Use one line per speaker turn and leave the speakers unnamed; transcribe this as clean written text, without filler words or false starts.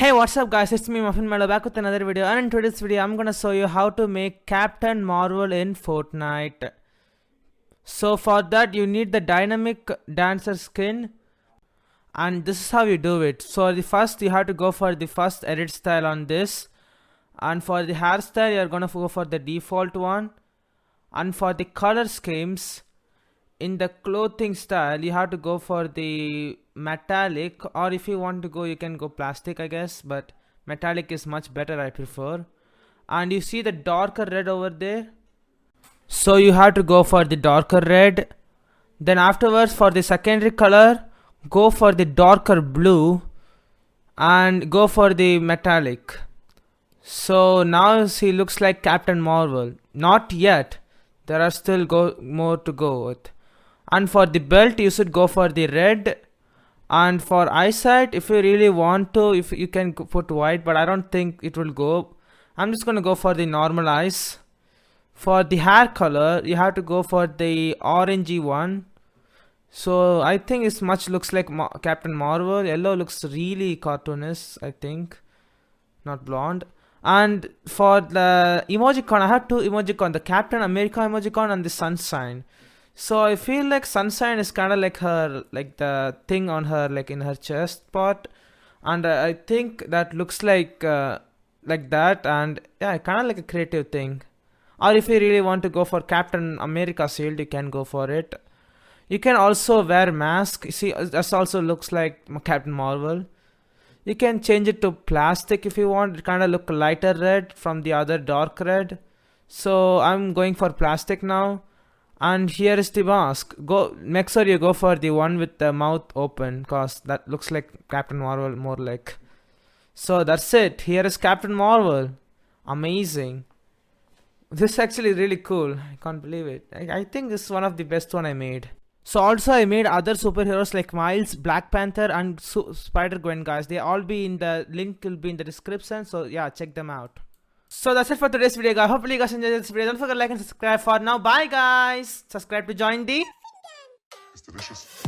Hey, what's up guys, it's me Muffin Mellow back with another video, and in today's video I'm gonna show you how to make Captain Marvel in Fortnite. So for that you need the dynamic dancer skin, and this is how you do it. So the first you have to go for the first edit style on this, and for the hairstyle you're gonna go for the default one, and for the color schemes in the clothing style you have to go for the metallic, or if you want to go you can go plastic I guess, but metallic is much better, I prefer. And you see the darker red over there, so you have to go for the darker red. Then afterwards for the secondary color go for the darker blue and go for the metallic. So now he looks like Captain Marvel. Not yet, there are still more to go with. And for the belt you should go for the red, and for eyesight if you really want to, if you can put white, but I don't think it will go. I'm just gonna go for the normal eyes. For the hair color you have to go for the orangey one, so I think it much looks like Captain Marvel. Yellow looks really cartoonish, I think, not blonde. And for the emojicon I have two emojicon, the Captain America emojicon and the sunshine. So I feel like sunshine is kind of like her, like the thing on her, like in her chest part, and I think that looks like that, and yeah, kind of like a creative thing. Or if you really want to go for Captain America shield, you can go for it. You can also wear mask. You see, this also looks like Captain Marvel. You can change it to plastic if you want. It kind of look lighter red from the other dark red. So I'm going for plastic now. And here is the mask. Go, make sure you go for the one with the mouth open, cause that looks like Captain Marvel more like. So that's it. Here is Captain Marvel. Amazing. This is actually really cool. I can't believe it. I think this is one of the best one I made. So also I made other superheroes like Miles, Black Panther and Spider-Gwen guys. They all be in the link, will be in the description. So yeah, check them out. So that's it for today's video guys. Hopefully you guys enjoyed this video. Don't forget to like and subscribe for now. Bye guys. Subscribe to join the...
It's delicious.